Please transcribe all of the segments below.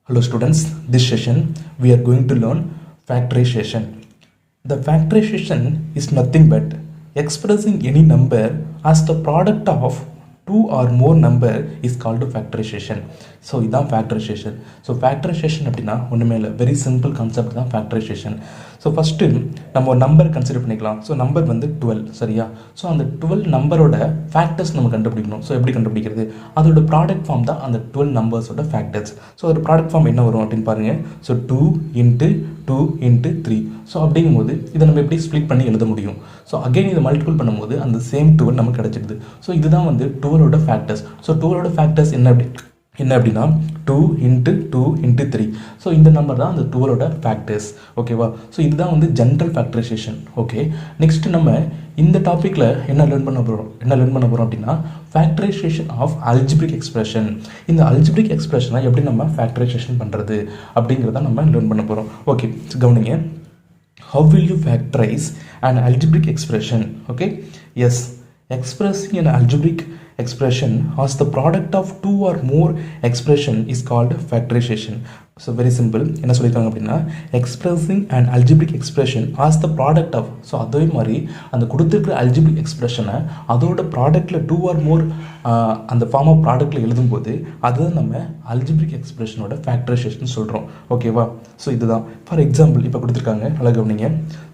Hello students, this session we are going to learn factorization. The factorization is nothing but expressing any number as the product of two or more number is called factorization. So இதான் factorization. So factorization அப்படின்னா ஒன்றுமே இல்லை, very simple concept தான் factorization. So first நம்ம ஒரு number consider பண்ணிக்கலாம். So number வந்து 12, சரியா? ஸோ அந்த 12 நம்பரோட ஃபேக்டர்ஸ் நம்ம கண்டுபிடிக்கணும். ஸோ எப்படி கண்டுபிடிக்கிறது? அதோட ப்ராடக்ட் ஃபார்ம் தான் அந்த 12 நம்பர்ஸோட ஃபேக்டர்ஸ். ஸோ அதோட ப்ராடக்ட் ஃபார்ம் என்ன வரும் அப்படின்னு பாருங்கள். ஸோ 2 × 2 × 3. ஸோ அப்படிங்கும்போது இதை நம்ம எப்படி ஸ்ப்ளிட் பண்ணி எழுத முடியும்? ஸோ அகைன் இதை மல்டிபிள் பண்ணும்போது அந்த சேம் 12 நமக்கு கிடச்சிடுது. ஸோ இதுதான் வந்து 12ஓட ஃபேக்டர்ஸ். ஸோ 12ஓட ஃபேக்டர்ஸ் என்ன அப்படின்னா 2 × 2 × 3. ஸோ இந்த நம்பர் தான் அந்த 12ஓட ஃபேக்டர்ஸ். ஓகேவா? ஸோ இதுதான் வந்து ஜென்ரல் ஃபேக்டரைசேஷன். ஓகே, நெக்ஸ்ட் நம்ம இந்த டாப்பிக்கில் என்ன லேர்ன் பண்ண போகிறோம் அப்படின்னா ஃபேக்டரைசேஷன் ஆஃப் அல்ஜிப்ரிக் எக்ஸ்பிரஷன். இந்த அல்ஜிப்ரிக் எக்ஸ்பிரஷனை எப்படி நம்ம ஃபேக்டரைசேஷன் பண்ணுறது அப்படிங்கிறத நம்ம லேர்ன் பண்ண போகிறோம். ஓகே, கவனிங்க. How will you factorize an algebraic expression? Okay, yes, expressing an algebraic expression as the product of two or more expression is called factorization. So very simple. என்ன சொல்லியிருக்காங்க அப்படின்னா expressing an algebraic expression as the product of. So அதே மாதிரி அந்த கொடுத்துருக்கிற algebraic எக்ஸ்பிரஷனை அதோட ப்ராடக்டில் 2 or more அந்த ஃபார்ம் ஆஃப் ப்ராடக்டில் எழுதும்போது அதுதான் நம்ம algebraic எக்ஸ்பிரஷனோட ஃபேக்டரைசேஷன் சொல்கிறோம். ஓகேவா? ஸோ இதுதான் ஃபார் எக்ஸாம்பிள் இப்போ கொடுத்துருக்காங்க, நல்லா கவனிங்க.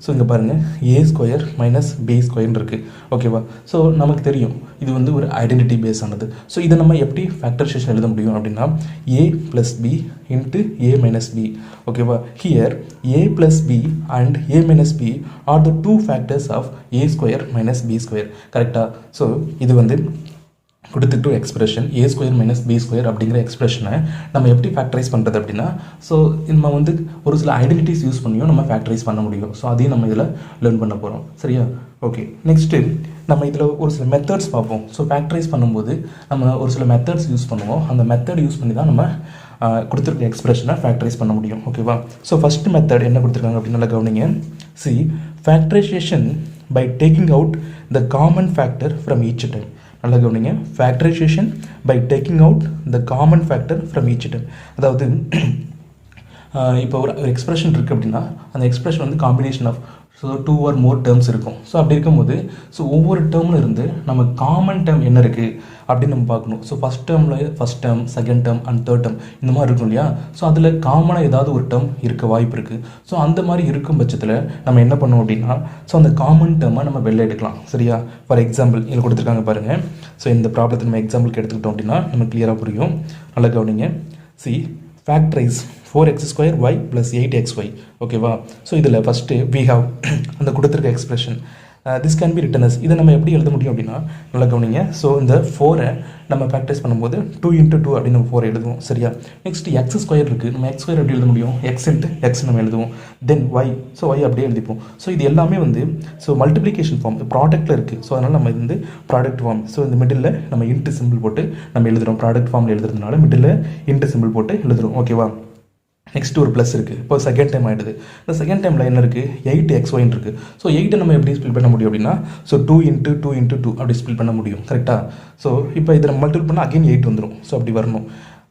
ஸோ இங்கே பாருங்கள், a² - b² இருக்குது. ஓகேவா? ஸோ நமக்கு தெரியும் இது வந்து ஒரு ஐடென்டிட்டி பேஸ் ஆனது. ஸோ இதை நம்ம எப்படி ஃபேக்டரைசேஷன் எழுத முடியும் அப்படின்னா a + b × a - b. ஓகேவா? Here a + b and a - b are the two factors of a² - b². கரெக்டாக? ஸோ இது வந்து கொடுத்துட்டு எக்ஸ்பிரஷன் a² - b² அப்படிங்கிற எக்ஸ்பிரஷனை நம்ம எப்படி ஃபேக்டரைஸ் பண்ணுறது அப்படின்னா, ஸோ நம்ம வந்து ஒரு சில ஐடென்டிட்டிஸ் யூஸ் பண்ணியும் நம்ம ஃபேக்டரைஸ் பண்ண முடியும். ஸோ அதையும் நம்ம இதில் லேர்ன் பண்ண போகிறோம். சரியா? ஓகே, நெக்ஸ்ட்டு நம்ம இதில் ஒரு சில மெத்தட்ஸ் பார்ப்போம். ஸோ ஃபேக்டரைஸ் பண்ணும்போது நம்ம ஒரு சில மெத்தட்ஸ் யூஸ் பண்ணுவோம். அந்த மெத்தட் யூஸ் பண்ணி தான் நம்ம கொடுத்துருக்க எக்ஸ்பிரஷனை ஃபேக்டரைஸ் பண்ண முடியும். ஓகேவா? ஸோ ஃபஸ்ட்டு மெத்தட் என்ன கொடுத்துருக்காங்க அப்படின்னு நல்லா கவனிங்க. C, factorisation by taking out the common factor from each time. நல்லா கவனிங்க. Factorisation by taking out the common factor from each time. அதாவது இப்போ ஒரு எக்ஸ்பிரஷன் இருக்குது அப்படின்னா அந்த எக்ஸ்பிரஷன் வந்து combination of 2 or more terms இருக்கும். ஸோ அப்படி இருக்கும்போது ஸோ ஒவ்வொரு டேர்மில் இருந்து நம்ம காமன் டேர்ம் என்ன இருக்குது அப்படின்னு நம்ம பார்க்கணும். So first term, second term and third term இந்த மாதிரி இருக்கும் இல்லையா? ஸோ அதில் காமனாக ஏதாவது ஒரு டேர்ம் இருக்க வாய்ப்பு இருக்குது. ஸோ அந்த மாதிரி இருக்கும் பட்சத்தில் நம்ம என்ன பண்ணுவோம் அப்படின்னா ஸோ அந்த காமன் டேர்மை நம்ம வெளில எடுக்கலாம். சரியா? ஃபார் எக்ஸாம்பிள் இதில் கொடுத்துருக்காங்க பாருங்கள். ஸோ இந்த ப்ராப்ளத்தை நம்ம எக்ஸாம்பிளுக்கு எடுத்துக்கிட்டோம் அப்படின்னா நம்ம கிளியராக புரியும். நல்லா கவனிங்க. C, factorise 4x² y + 8xy. ஓகேவா? ஸோ இதில் ஃபஸ்ட்டு we have அந்த கொடுத்துருக்க expression this can be written as. இதை நம்ம எப்படி எழுத முடியும் அப்படின்னா நல்லா கவனிங்க. ஸோ இந்த 4ஐ நம்ம ஃபேக்டரைஸ் பண்ணும்போது 2 × 2 அப்படின்னு நம்ம 4 எழுதுவோம். சரியா? நெக்ஸ்ட் x² இருக்குது. நம்ம x² எப்படி எழுத முடியும்? x × x நம்ம எழுதுவோம். தென் y, ஸோ y அப்படியே எழுதிப்போம். ஸோ இது எல்லாமே வந்து ஸோ மல்டிப்ளிகேஷன் ஃபார்ம் ப்ராடக்ட்டில் இருக்குது. ஸோ அதனால் நம்ம இது வந்து ப்ராடக்ட் ஃபார்ம். ஸோ இந்த மிடில் நம்ம இன்ட்டு சிம்பிள் போட்டு நம்ம எழுதுகிறோம். ப்ராடக்ட் ஃபார்மில் எழுதுறதுனால மிடில் இன்ட்டு சிம்பிள் போட்டு எழுதுகிறோம். ஓகேவா? நெக்ஸ்ட் ஒரு ப்ளஸ் இருக்குது. இப்போ செகண்ட் டைம் ஆகிடுது. இந்த செகண்ட் டைமில் என்ன இருக்குது? 8xy இருக்குது. ஸோ 8 நம்ம எப்படி ஸ்பில் பண்ண முடியும் அப்படின்னா ஸோ 2 × 2 × 2 அப்படி ஸ்பில் பண்ண முடியும். கரெக்டாக? ஸோ இப்போ இதை நம்ம மல்டிபிள் பண்ணால் அகைன் 8 வந்துடும். ஸோ அப்படி வரணும்.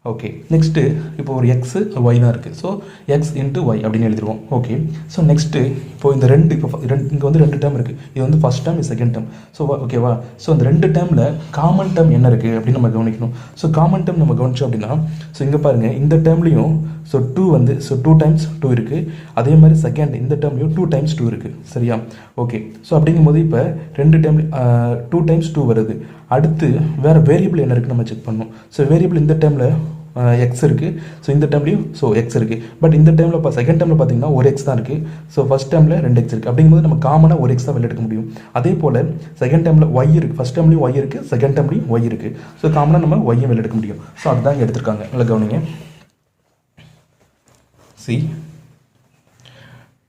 ஓகே, நெக்ஸ்ட்டு இப்போ ஒரு x y தான் இருக்குது. ஸோ x × y அப்படின்னு எழுதிடுவோம். ஓகே, ஸோ நெக்ஸ்ட்டு இப்போ இந்த ரெண்டு இங்கே வந்து 2 டேர்ம் இருக்குது. இது வந்து ஃபஸ்ட் டேர்ம், இது செகண்ட் டேர்ம். ஸோ ஓகேவா? ஸோ இந்த 2 டேர்மில் காமன் டேர்ம் என்ன இருக்குது அப்படின்னு நம்ம கவனிக்கணும். ஸோ காமன் டேர்ம் நம்ம கவனிச்சோம் அப்படின்னா ஸோ இங்கே பாருங்கள், இந்த டேர்ம்லேயும் ஸோ 2 வந்து ஸோ 2 × 2 இருக்குது. அதே மாதிரி செகண்ட் இந்த டேர்ம்லையும் 2 × 2 இருக்குது. சரியா? ஓகே, ஸோ அப்படிங்கும்போது இப்போ 2 டேர்ம் 2 × 2 வருது. அடுத்து வேறு வேரியபிள் என்ன இருக்குன்னு நம்ம செக் பண்ணணும். ஸோ வேரியபிள் இந்த டேர்மில் எக்ஸ் இருக்குது. ஸோ இந்த டைம்லையும் ஸோ எக்ஸ் இருக்குது. பட் இந்த டைமில் இப்போ செகண்ட் டைமில் பார்த்தீங்கன்னா ஒரு எக்ஸ் தான் இருக்குது. ஸோ ஃபஸ்ட் டைமில் 2x இருக்குது. அப்படிங்கும்போது நம்ம காமனாக ஒரு எக்ஸ் தான் வெளில எடுக்க முடியும். அதே போல் செகண்ட் டைமில் ஒய் இருக்குது. ஃபஸ்ட் டைம்லையும் ஒய் இருக்குது, செகண்ட் டைம்லையும் ஒய் இருக்குது. ஸோ காமனாக நம்ம ஒய்யும் வெளில எடுக்க முடியும். ஸோ அதுதான் இங்கே எடுத்திருக்காங்க. நல்லா கவனிங்க. C,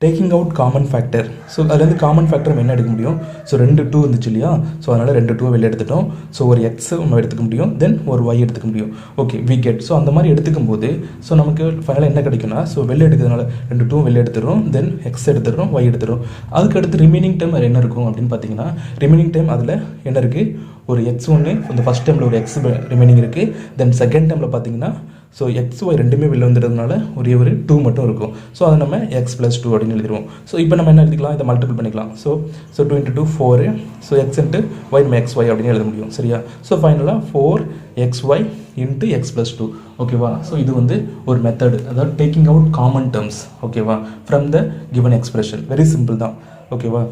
taking out common factor. So அதுலேருந்து காமன் ஃபேக்டர் நம்ம என்ன எடுக்க முடியும்? ஸோ 2 2 இருந்துச்சு இல்லையா? ஸோ அதனால் 2 2 வெளியே எடுத்துட்டோம். ஸோ ஒரு எக்ஸ் நம்ம எடுத்துக்க முடியும். தென் ஒரு ஒய் எடுத்துக்க முடியும். Okay, we get. ஸோ அந்த மாதிரி எடுத்துக்கும் போது ஸோ நமக்கு ஃபைனலாக என்ன கிடைக்கும்னா ஸோ வெளியே எடுக்கிறதுனால 2 2 வெளியே எடுத்துடுறோம். தென் எக்ஸ் எடுத்துடுறோம், ஒய் எடுத்துடுறோம். அதுக்கு அடுத்து ரிமைனிங் டைம் என்ன இருக்கும் அப்படின்னு பார்த்தீங்கன்னா ரிமைனிங் டைம் அதில் என்ன இருக்குது? ஒரு x1 இந்த ஃபஸ்ட் டைமில் ஒரு எக்ஸ் ரிமைனிங் இருக்குது. தென் செகண்ட் டைமில் பார்த்தீங்கன்னா ஸோ எக்ஸ் ஒய் ரெண்டுமே வெளில வந்துடுறதுனால ஒரே ஒரு 2 மட்டும் இருக்கும். ஸோ அதை நம்ம எக்ஸ் ப்ளஸ் 2 அப்படின்னு எழுதிடுவோம். ஸோ இப்போ நம்ம என்ன எழுதிக்கலாம், இதை மல்டிபிள் பண்ணிக்கலாம். So 2 × 2 4. So x into y நம்ம எக்ஸ் ஒய் அப்படின்னு எழுத முடியும். சரியா? ஸோ ஃபைனலாக 4xy இன்ட்டு எக்ஸ் ப்ளஸ் 2. ஓகேவா? ஸோ இது வந்து ஒரு மெத்தடு, அதாவது டேக்கிங் அவுட் காமன் டேர்ம்ஸ். ஓகேவா? From the given expression. Very simple தான். ஓகேவா?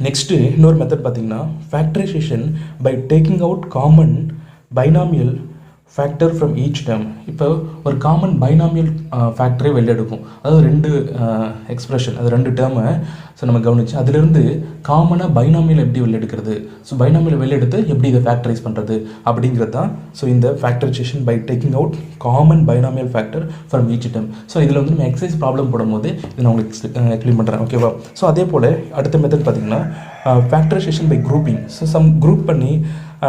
நெக்ஸ்ட்டு இன்னொரு மெத்தட் பார்த்தீங்கன்னா factorisation by taking out common binomial factor from each term. இப்போ ஒரு காமன் பைனாமியல் ஃபேக்டரை வெளில எடுக்கும். அதாவது ரெண்டு எக்ஸ்பிரஷன், அது ரெண்டு டேர்மை ஸோ நம்ம கவனிச்சு அதிலிருந்து காமனாக பைனாமியல் எப்படி வெளில எடுக்கிறது, ஸோ பைனாமியல் வெளில எடுத்து எப்படி இதை ஃபேக்டரைஸ் பண்ணுறது அப்படிங்கிறது தான் ஸோ இந்த factorisation by taking out common binomial factor from each term. So இதில் வந்து நம்ம எக்ஸசைஸ் ப்ராப்ளம் போடும்போது இதை நான் உங்களுக்கு எக்ஸ்பிளைன் பண்ணுறேன். ஓகேவா? ஸோ அதே போல் அடுத்த மெத்தட் பார்த்தீங்கன்னா factorisation by grouping. So some group பண்ணி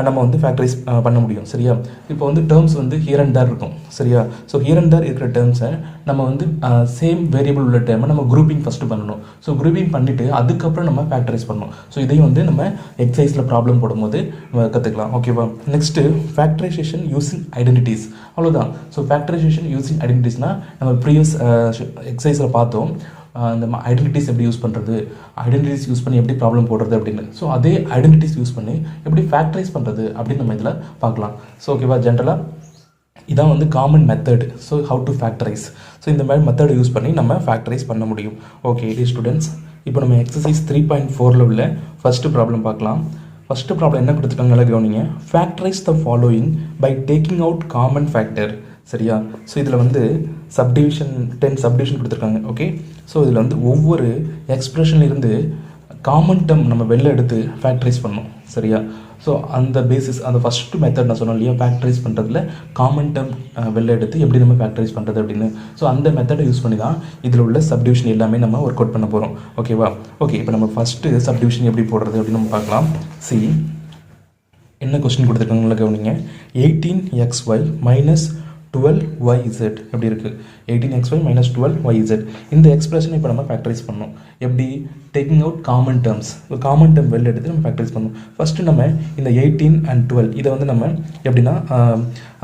நம்ம வந்து ஃபேக்டரைஸ் பண்ண முடியும். சரியா? இப்போ வந்து டேர்ம்ஸ் வந்து ஹியர் அண்ட் தேர் இருக்கும். சரியா? ஸோ ஹியர் அண்ட் தேர் இருக்கிற டேர்ம்ஸை நம்ம வந்து சேம் வேரியபிள் உள்ள டேர்மை நம்ம குரூப்பிங் ஃபஸ்ட்டு பண்ணணும். ஸோ குரூப்பிங் பண்ணிவிட்டு அதுக்கப்புறம் நம்ம ஃபேக்டரைஸ் பண்ணணும். ஸோ இதையும் வந்து நம்ம எக்ஸசைஸில் ப்ராப்ளம் போடும்போது நம்ம கற்றுக்கலாம். ஓகேவா? Next factorisation using identities. அவ்வளோதான். ஸோ ஃபேக்டரைசேஷன் யூஸிங் ஐடென்டிட்டிஸ்னால் நம்ம ப்ரீவியஸ் எக்ஸசைஸில் பார்த்தோம் அந்த ஐடென்டிட்டிஸ் எப்படி யூஸ் பண்ணுறது, ஐடென்டிட்டிஸ் யூஸ் பண்ணி எப்படி ப்ராப்ளம் போடுறது அப்படின்னு. ஸோ அதே ஐடென்டிட்டிஸ் யூஸ் பண்ணி எப்படி ஃபேக்டரைஸ் பண்ணுறது அப்படின்னு நம்ம இதில் பார்க்கலாம். ஸோ ஓகேவா? ஜென்ரலாக இதான் வந்து common method. So how to factorise. So இந்த மாதிரி மெத்தட் யூஸ் பண்ணி நம்ம ஃபேக்டரைஸ் பண்ண முடியும். ஓகே ஸ்டூடெண்ட்ஸ், இப்போ நம்ம எக்ஸசைஸ் 3.4 உள்ள ஃபஸ்ட்டு ப்ராப்ளம் பார்க்கலாம். ஃபஸ்ட்டு ப்ராப்ளம் என்ன கொடுத்துருக்காங்க நல்லா கவனிங்க. Factorise the following by taking out common factor. சரியா? ஸோ இதில் வந்து சப்டிவிஷன் 10 சப்டிவிஷன் கொடுத்துருக்காங்க. ஓகே, ஸோ இதில் வந்து ஒவ்வொரு எக்ஸ்பிரஷன்லேருந்து காமன் டேர்ம் நம்ம வெளில எடுத்து ஃபேக்டரைஸ் பண்ணணும். சரியா? ஸோ அந்த பேசிஸ், அந்த ஃபஸ்ட்டு மெத்தட் நான் சொன்னேன் இல்லையா, ஃபேக்டரைஸ் பண்ணுறதுல காமன் டேர்ம் வெளில எடுத்து எப்படி நம்ம ஃபேக்டரைஸ் பண்ணுறது அப்படின்னு. ஸோ அந்த மெத்தடை யூஸ் பண்ணி தான் இதில் உள்ள சப்டிவிஷன் எல்லாமே நம்ம ஒர்க் அவுட் பண்ண போகிறோம். ஓகேவா? ஓகே, இப்போ நம்ம ஃபஸ்ட்டு சப்டிவிஷன் எப்படி போடுறது அப்படின்னு நம்ம பார்க்கலாம். சி என்ன கொஸ்டின் கொடுத்துருக்காங்களா கவனிங்க. 18xy மைனஸ் 12yz எப்படி இருக்குது. 18xy மைனஸ் 12yz இந்த எக்ஸ்பிரஷனை இப்போ நம்ம ஃபேக்டரைஸ் பண்ணோம். எப்படி? Taking out common terms. ஒரு காமன் டேர்ம் வெளில எடுத்து நம்ம ஃபேக்டரைஸ் பண்ணணும். ஃபஸ்ட்டு நம்ம இந்த 18 and 12 இதை வந்து நம்ம எப்படின்னா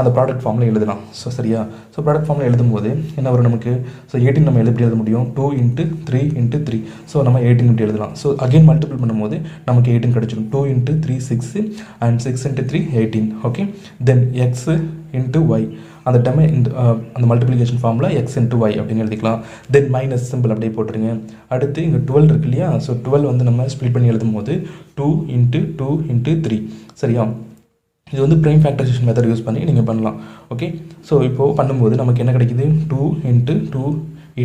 அந்த ப்ராடக்ட் ஃபார்மில் எழுதலாம். ஸோ சரியா? ஸோ ப்ராடக்ட் ஃபார்மில் எழுதும்போது என்ன வரும் நமக்கு? ஸோ 18 நம்ம எப்படி எழுத முடியும்? 2 × 3 × 3. ஸோ நம்ம 18 இப்படி எழுதலாம். ஸோ அகெயின் மல்டிபிள் பண்ணும்போது நமக்கு 18 கிடச்சிடும். 2 × 3 6 and 6 × 3 18. Okay, then X into Y அந்த டைமை இந்த அந்த மல்டிப்ளிகேஷன் ஃபார்மில் எக்ஸ் இன்ட்டு ஒய் அப்படின்னு எழுதிக்கலாம். தென் மைனஸ் சிம்பிள் அப்படியே போட்டுருங்க. அடுத்து இங்கே 12 இருக்கு இல்லையா? ஸோ 12 வந்து நம்ம ஸ்ப்ளிட் பண்ணி எழுதும் போது 2 × 2 × 3. சரியா? இது வந்து ப்ரைம் ஃபேக்டரைசேஷன் மெத்தட் யூஸ் பண்ணி நீங்கள் பண்ணலாம். ஓகே, ஸோ இப்போது பண்ணும்போது நமக்கு என்ன கிடைக்குது? 2 × 2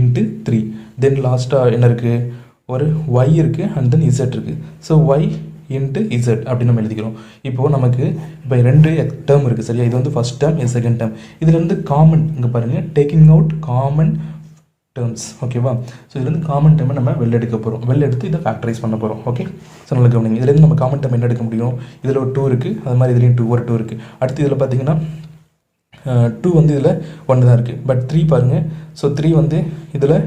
× 3. தென் லாஸ்ட்டாக என்ன இருக்குது? ஒரு ஒய் இருக்குது அண்ட் தென் இசட் இருக்குது. ஸோ ஒய் இன்ட்டு இசட் அப்படின்னு நம்ம எழுதிக்கிறோம். இப்போது நமக்கு இப்போ 2 டேர்ம் இருக்குது. சரியா? இது வந்து ஃபஸ்ட் டேர்ம், இது செகண்ட் டேர்ம். இதுலேருந்து காமன் இங்கே பாருங்கள், டேக்கிங் அவுட் காமன் டேர்ம்ஸ். ஓகேவா? ஸோ இதுலேருந்து காமன் டேர்மை நம்ம வெளில எடுக்க போகிறோம். வெளில எடுத்து இதை ஃபேக்டரைஸ் பண்ண போகிறோம். ஓகே, ஸோ நல்லா கவனிங்க. இதுலேருந்து நம்ம காமன் டேர்ம் என்ன எடுக்க முடியும்? இதில் ஒரு 2 இருக்குது, அது மாதிரி இதுலேயும் ஒரு 2 இருக்குது. அடுத்து இதில் பார்த்தீங்கன்னா 2 வந்து இதில் 1 தான் இருக்குது. பட் 3 பாருங்கள். ஸோ 3 வந்து இதில்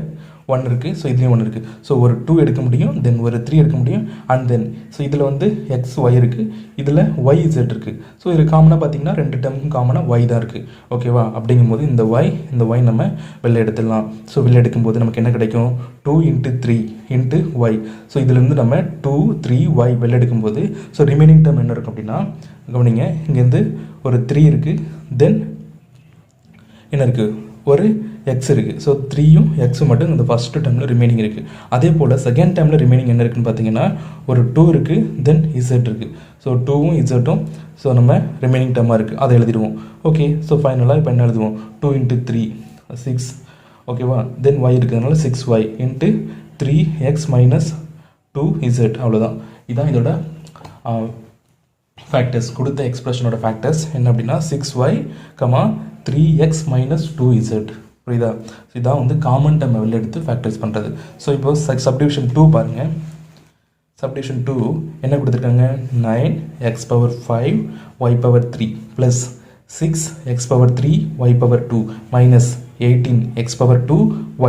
1 இருக்குது. ஸோ இதுலேயும் 1 இருக்குது. ஸோ ஒரு 2 எடுக்க முடியும், தென் ஒரு 3 எடுக்க முடியும். அண்ட் தென் ஸோ இதில் வந்து எக்ஸ் ஒய் இருக்குது, இதில் ஒய் இசட் இருக்குது. ஸோ இதில் காமனாக பார்த்தீங்கன்னா 2 டேர்முக்கும் காமனாக ஒய் தான் இருக்குது. ஓகேவா? அப்படிங்கும்போது இந்த ஒய் நம்ம வெளில எடுத்துடலாம். ஸோ வெளில எடுக்கும்போது நமக்கு என்ன கிடைக்கும்? 2 × 3 × ஒய். ஸோ இதுலேருந்து நம்ம 2 3 ஒய் வெளில எடுக்கும்போது ஸோ ரிமைனிங் டேர்ம் என்ன இருக்கும் அப்படின்னா, கவனிங்க, இங்கேருந்து ஒரு 3 இருக்குது, தென் என்ன இருக்குது? ஒரு எக்ஸ் இருக்குது. ஸோ 3யும் எக்ஸும் மட்டும் இந்த ஃபஸ்ட்டு டேர்மில் ரிமைனிங் இருக்குது. அதே போல் செகண்ட் டேர்மில் ரிமைனிங் என்ன இருக்குதுன்னு பார்த்தீங்கன்னா ஒரு 2 இருக்குது, தென் இசட் இருக்குது. ஸோ 2வும் இசட்டும் ஸோ நம்ம ரிமைனிங் டேர்மாக இருக்குது, அதை எழுதிடுவோம். ஓகே, ஸோ ஃபைனலாக இப்போ என்ன எழுதுவோம்? 2 × 3 6. ஓகேவா? தென் ஒய் இருக்கிறதுனால 6y × 3x மைனஸ் 2z. அவ்வளோதான். இதுதான் இதோட ஃபேக்டர்ஸ். கொடுத்த எக்ஸ்பிரஷனோட ஃபேக்டர்ஸ் என்ன அப்படின்னா 6y, 3x மைனஸ் 2z. புரியுதா? இதுதான் வந்து காமன் டேர்மை வெளில எடுத்து ஃபேக்டரைஸ் பண்ணுறது. ஸோ இப்போ சப்டிவிஷன் 2 பாருங்கள். சப்டிவிஷன் 2 என்ன கொடுத்துருக்காங்க? 9x⁵ y⁵ plus 6x⁵ y⁵ minus 18x⁵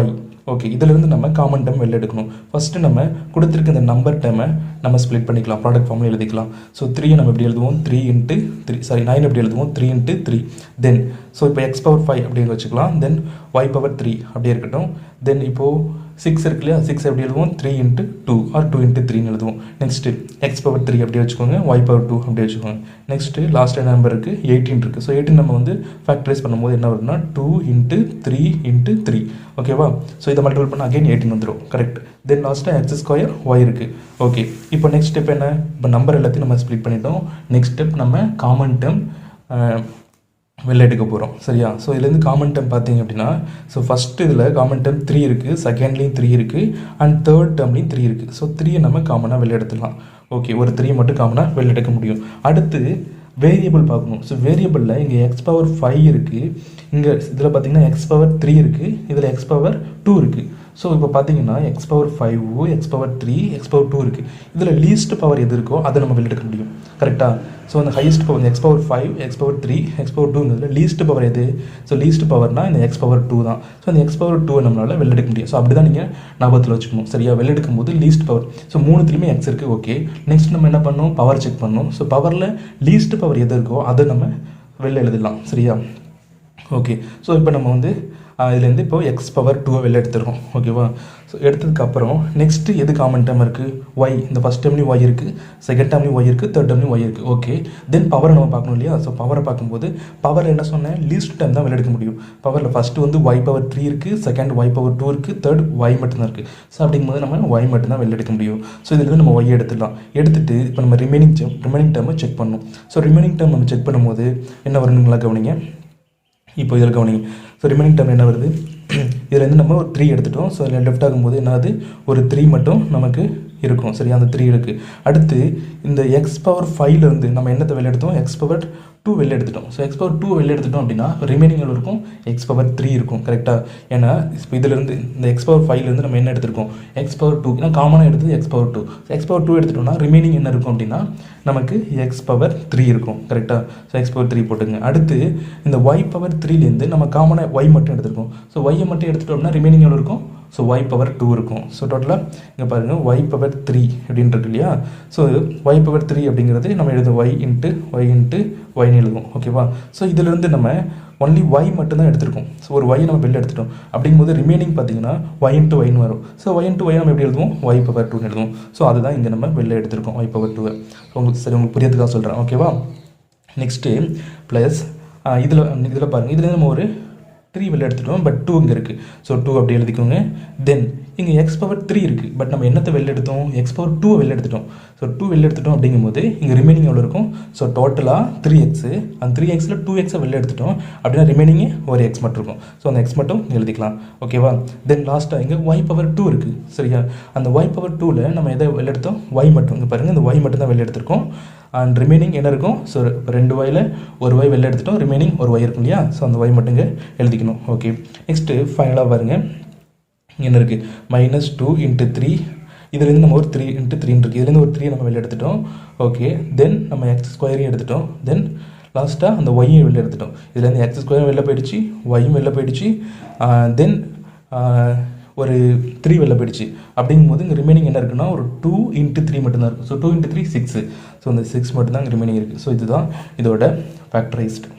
y okay, இதிலிருந்து நம்ம காமன் டேர்ம் வெளில எடுக்கணும். ஃபஸ்ட்டு நம்ம கொடுத்துருக்க இந்த நம்பர் டேர்மை நம்ம ஸ்ப்ளிட் பண்ணிக்கலாம், ப்ராடக்ட் ஃபார்மில் எழுதிக்கலாம். ஸோ 3 நம்ம எப்படி எழுதுவோம், 3 இன்ட்டு 3 சாரி 9 எப்படி எழுதுவோம், 3 இன்ட்டு 3. தென் ஸோ இப்போ x பவர் 5 அப்படின்னு வச்சுக்கலாம். தென் y பவர் 3 அப்படியே இருக்கட்டும். தென் இப்போது 6 இருக்கு இல்லையா, 6 எப்படி எழுதுவோம், 3 இன்ட்டு 2 ஆர் 2 இன்ட்டு 3ன்னு எழுதுவோம். நெக்ஸ்ட்டு x பவர் 3 அப்படியே வச்சுக்கோங்க, y பவர் 2 அப்படியே வச்சுக்கோங்க. நெக்ஸ்ட்டு லாஸ்ட் என்ன நம்பர் இருக்குது, 18 இருக்குது. ஸோ 18 நம்ம வந்து ஃபேக்டரைஸ் பண்ணும்போது என்ன வருதுன்னா 2 இன்ட்டு 3 இன்ட்டு 3. ஓகேவா? ஸோ இதை மல்டிபிள் பண்ணால் அகைன் 18 வந்துடும். கரெக்ட். தென் லாஸ்ட்டாக எக்ஸ் ஸ்கொயர் ஒய் இருக்குது. ஓகே, இப்போ நெக்ஸ்ட் ஸ்டெப் என்ன, இப்போ நம்பர் எல்லாத்தையும் நம்ம ஸ்ப்ளிட் பண்ணிட்டோம். நெக்ஸ்ட் ஸ்டெப் நம்ம காமன் டேர்ம் வெளில எடுக்க போகிறோம். சரியா? ஸோ இதுலேருந்து காமன் டேர்ம் பார்த்தீங்க அப்படின்னா, ஸோ ஃபஸ்ட்டு இதில் காமன் டேர்ம் 3 இருக்குது, செகண்ட்லேயும் 3 இருக்குது, அண்ட் தேர்ட் டேர்ம்லேயும் 3 இருக்குது. ஸோ 3 நம்ம காமனாக வெளில எடுத்துடலாம். ஓகே, ஒரு 3 மட்டும் காமனாக வெளில எடுக்க முடியும். அடுத்து வேரியபிள் பார்க்கணும். ஸோ வேரியபிளில் இங்கே எக்ஸ் பவர் 5 இருக்குது, இங்கே இதில் பார்த்தீங்கன்னா எக்ஸ் பவர் 3 இருக்குது, இதில் எக்ஸ் பவர் 2 இருக்குது. ஸோ இப்போ பார்த்தீங்கன்னா X power 5, x power 3, x power 2 இருக்குது. இதில் லீஸ்ட் பவர் எது இருக்கோ அதை நம்ம வெளில எடுக்க முடியும். கரெக்டாக? ஸோ அந்த highest power x power 5, x power 3, x power 2ங்கிறதுல லீஸ்ட் பவர் எது? ஸோ லீஸ்ட் பவர்னால் இந்த எக்ஸ் பவர் 2 தான். ஸோ அந்த எக்ஸ் பவர் 2 நம்மளால் வெளில எடுக்க முடியும். ஸோ அப்படி தான் நீங்கள் ஞாபகத்தில் வச்சுக்கணும். சரியா? வெளில எடுக்கும்போது லீஸ்ட் பவர். ஸோ மூணுத்துலேயுமே எக்ஸ் இருக்குது. ஓகே, நெக்ஸ்ட் நம்ம என்ன பண்ணணும், பவர் செக் பண்ணணும். ஸோ பவரில் லீஸ்ட் பவர் எது இருக்கோ அதை நம்ம வெளில எழுதலாம். சரியா? ஓகே, ஸோ இப்போ நம்ம வந்து இதுலேருந்து இப்போ எக்ஸ் பவர் 2 வெளில எடுத்துருக்கோம். ஓகேவா? ஸோ எடுத்ததுக்கப்புறம் நெக்ஸ்ட்டு எது காமன் டேர்ம் இருக்குது, ஒய். இந்த ஃபஸ்ட் டேர்ம்லேயும் ஒய் இருக்குது, செகண்ட் டேர்ம்லேயும் ஒய் இருக்குது, தேர்ட் டேர்ம்லேயும் ஒய் இருக்குது. ஓகே, தென் பவரை நம்ம பார்க்கணும் இல்லையா? ஸோ பவரை பார்க்கும்போது பவரில் என்ன சொன்னேன், லீஸ்ட் டைம் தான் வெளில எடுக்க முடியும். பவரில் ஃபஸ்ட்டு வந்து ஒய் பவர் 3 இருக்குது, செகண்ட் ஒய் பவர் 2 இருக்குது, தேர்ட் ஒய் மட்டும்தான் இருக்குது. ஸோ அப்படிங்கும்போது நம்ம ஒய் மட்டும்தான் வெளில எடுக்க முடியும். ஸோ இதுலேருந்து நம்ம ஒய் எடுத்துடலாம். எடுத்துகிட்டு இப்போ நம்ம ரிமைனிங் டேர்மை செக் பண்ணணும். ஸோ ரிமைனிங் டேர்ம் நம்ம செக் பண்ணும்போது என்ன வரும்னுங்களா கவனிங்க. இப்போ இதில் கவனிங்க. ஸோ ரிமைனிங் டேர்ம் என்ன வருது, இதுலேருந்து நம்ம ஒரு 3 எடுத்துட்டோம். ஸோ இதில் லெஃப்ட் ஆகும்போது என்னது, ஒரு 3 மட்டும் நமக்கு இருக்கும். சரி, அந்த 3 இருக்குது. அடுத்து இந்த எக்ஸ் பவர் 5லேருந்து நம்ம என்னத்தை வெளில எடுத்தோம், எக்ஸ் பவர் 2 வெளில எடுத்துட்டோம். ஸோ எக்ஸ் பவர் 2 வெளில எடுத்துட்டோம் அப்படின்னா ரிமைனிங் எவ்வளோ இருக்கும், எக்ஸ் பவர் 3 இருக்கும். கரெக்டாக? ஏன்னா இப்போ இதிலேருந்து இந்த எக்ஸ் பவர் 5லேருந்து நம்ம என்ன எடுத்துருக்கோம், எக்ஸ் பவர் 2. ஏன்னா காமனாக எடுத்தது X power 2. So X power 2 எடுத்துட்டோம்னா ரிமைனிங் என்ன இருக்கும் அப்படின்னா நமக்கு எக்ஸ் பவர் 3 இருக்கும். கரெக்டாக? ஸோ எக்ஸ் பவர் 3 போட்டுங்க. அடுத்து இந்த ஒய் பவர் 3லேருந்து நம்ம காமனாக ஒய் மட்டும் எடுத்துருக்கோம். ஸோ ஒய்யை மட்டும் எடுத்துட்டோம் அப்படின்னா ரிமைனிங் எவ்வளோ இருக்கும், ஸோ ஒய் பவர் 2 இருக்கும். ஸோ டோட்டலாக இங்கே பாருங்கள் ஒய் பவர் 3 அப்படின்றது இல்லையா? ஸோ ஒய் பவர் 3 அப்படிங்கிறது நம்ம எழுதும் ஒய் இன்ட்டு ஒய்னு எழுதுவோம். ஓகேவா? ஸோ இதிலிருந்து நம்ம ஒன்லி ஒய் மட்டும்தான் எடுத்துருக்கோம். ஸோ ஒரு ஒய் நம்ம வெளில எடுத்துட்டோம். அப்படிங்கும்போது ரிமைனிங் பார்த்தீங்கன்னா ஒய் இன்ட்டு ஒய்னு வரும். ஸோ ஒய் இன்ட்டு ஒய் நம்ம எப்படி எழுதுவோம், ஒய் பவர் 2ன்னு எழுதுவோம். ஸோ அதுதான் இங்கே நம்ம வெளில எடுத்துருக்கோம், ஒய் பவர் 2. உங்களுக்கு சரி, உங்களுக்கு புரியறதுக்காக சொல்கிறேன். ஓகேவா? நெக்ஸ்ட்டு ப்ளஸ் இதில் பாருங்கள், இதில் நம்ம ஒரு 3 வெளில எடுத்துட்டோம், பட் 2 இங்கே இருக்குது. ஸோ 2 அப்படி எழுதிக்கோங்க. தென் இங்கே எக்ஸ் பவர் 3 இருக்குது, பட் நம்ம என்னத்தை வெளில எடுத்தோம், எக்ஸ் பவர் 2 வெளில எடுத்துட்டோம். ஸோ 2 வெளில எடுத்துட்டோம் அப்படிங்கும்போது இங்கே ரிமைனிங் எவ்வளோ இருக்கும், ஸோ டோட்டலாக 3x. அந்த 3xல் 2xை வெளில எடுத்துட்டோம் அப்படின்னா ரிமைனிங்கே ஒரு எக்ஸ் மட்டும் இருக்கும். ஸோ அந்த எக்ஸ் மட்டும் எழுதிக்கலாம். ஓகேவா? தென் லாஸ்ட்டாக இங்கே ஒய் பவர் 2 இருக்குது. சரியா? அந்த ஒய் பவர் 2ல் நம்ம எதை வெளில எடுத்தோம், ஒய் மட்டும். இங்கே பாருங்கள், இந்த ஒய் மட்டும் தான் வெளில எடுத்திருக்கோம். அண்ட் ரிமைனிங் என்ன இருக்கும், ஸோ 2 ஒயில் ஒரு ஒய் வெளில எடுத்துட்டோம், ரிமைனிங் ஒரு ஒய் இருக்கும் இல்லையா? ஸோ அந்த ஒய் மட்டும் இங்கே எழுதிக்கணும். ஓகே, நெக்ஸ்ட்டு ஃபைனலாக பாருங்கள் என்ன இருக்குது, -2 × 3. இதுலேருந்து நம்ம ஒரு 3 × 3 இருக்குது. இதுலேருந்து ஒரு 3 நம்ம வெளில எடுத்துட்டோம். ஓகே, தென் நம்ம எக்ஸ் ஸ்கொயரையும் எடுத்துட்டோம். தென் லாஸ்ட்டாக அந்த ஒய்யும் வெளில எடுத்துட்டோம். இதுலேருந்து எக்ஸ் ஸ்கொயரும் வெளில போயிடுச்சு, ஒய்யும் வெளில போயிடுச்சு, தென் ஒரு 3 வெளில போயிடுச்சு. அப்படிங்கும்போது இங்கே ரிமைனிங் என்ன இருக்குன்னா ஒரு 2 × 3 மட்டும்தான் இருக்கும். ஸோ 2 × 3 6. ஸோ அந்த 6 மட்டும்தான் இங்கே ரிமைனிங் இருக்குது. ஸோ இதுதான் இதோட ஃபேக்டரைஸ்டு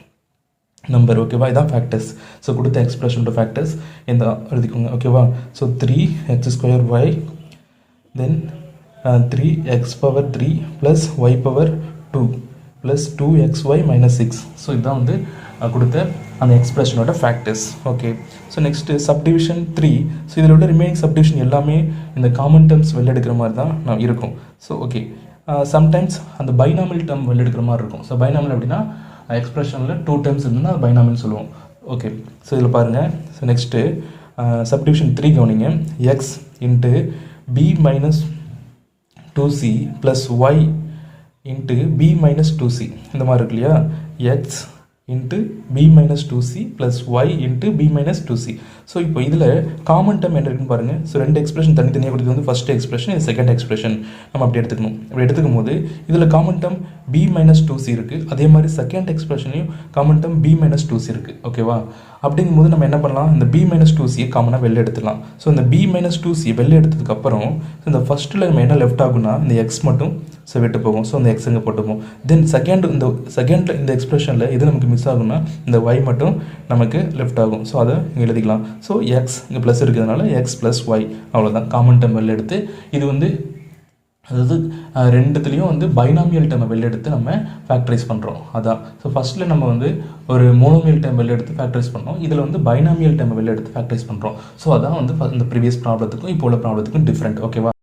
நம்பர். ஓகேவா? இதுதான் ஃபேக்டர்ஸ். ஸோ கொடுத்த எக்ஸ்பிரஷனோட ஃபேக்டர்ஸ் இந்த எழுதிக்கோங்க. ஓகேவா? So 3x² y, then 3x power 3 plus y power 2 plus 2xy - 6. So இதுதான் வந்து கொடுத்த அந்த எக்ஸ்பிரஷனோட factors. Okay, so next subdivision 3. So இதில் உள்ள ரிமைனிங் சப்டிவிஷன் எல்லாமே இந்த காமன் டேர்ம்ஸ் வெளில எடுக்கிற மாதிரி தான் இருக்கும். ஸோ ஓகே, சம்டைம்ஸ் அந்த பைனாமியல் டேர்ம் வெளில எடுக்கிற மாதிரி இருக்கும். ஸோ பைனாமியல் அப்படின்னா எக்ஸ்பிரஷனில் 2 டேர்ம்ஸ் இருந்தால் அது பைனாமியல் சொல்லுவோம். ஓகே, ஸோ இதில் பாருங்கள். ஸோ நெக்ஸ்ட்டு சப்டிவிஷன் 3 கவனிங்க. x into b - 2c plus y into b - 2c இந்த மாதிரி இருக்கு இல்லையா? x into b - 2c plus y into b - 2c. So இப்போ இதில் காமன் டேர்ம் என்ன இருக்குன்னு பாருங்கள். ஸோ 2 எக்ஸ்பிரஷன் தனித்தனியாக கொடுத்தது வந்து ஃபஸ்ட் எக்ஸ்பிரஷன், இது செகண்ட் எக்ஸ்பிரஷன். நம்ம அப்படி எடுத்துக்கணும். அப்படி எடுத்துக்கும் போது இதில் காமன் டேர்ம் b - 2c இருக்குது. அதே மாதிரி செகண்ட் எக்ஸ்பிரஷன்லையும் காமன் டேர்ம் b - 2c இருக்குது. ஓகேவா? அப்படிங்கும்போது நம்ம என்ன பண்ணலாம், இந்த b மைனஸ் டூ சியை காமனாக வெளில எடுத்துடலாம். ஸோ இந்த b மைனஸ் டூ சி வெளில எடுத்ததுக்கப்புறம் இந்த ஃபஸ்ட்டில் நம்ம என்ன லெஃப்ட் ஆகும்னா இந்த எக்ஸ் மட்டும் விட்டு போகும். ஸோ அந்த எக்ஸ் இங்கே போட்டுப்போம். தென் செகண்டில் இந்த எக்ஸ்பிரஷனில் எது நமக்கு மிஸ் ஆகும்னா இந்த y மட்டும் நமக்கு லெஃப்ட் ஆகும். ஸோ அதை இங்கே எழுதிக்கலாம். ஸோ எக்ஸ் இங்கே ப்ளஸ் இருக்கிறதுனால எக்ஸ் ப்ளஸ் ஒய், அவ்வளோதான். காமன் டேர்ம் வெளில எடுத்து இது வந்து அதாவது ரெண்டுத்துலேயும் வந்து பைனாமியல் டேர்மை வெளில எடுத்து நம்ம ஃபேக்டரைஸ் பண்ணுறோம். அதான். ஸோ ஃபஸ்ட்டில் நம்ம வந்து ஒரு மோனோமியல் டேர்ம் வெளில எடுத்து ஃபேக்டரைஸ் பண்ணோம். இதில் வந்து பைனாமியல் டேர்மை வெளில எடுத்து ஃபேக்டரைஸ் பண்ணுறோம். ஸோ அதான் வந்து இந்த ப்ரீவியஸ் ப்ராப்ளத்துக்கும் இப்போ உள்ள ப்ராப்ளத்துக்கும் டிஃப்ரெண்ட். ஓகேவா?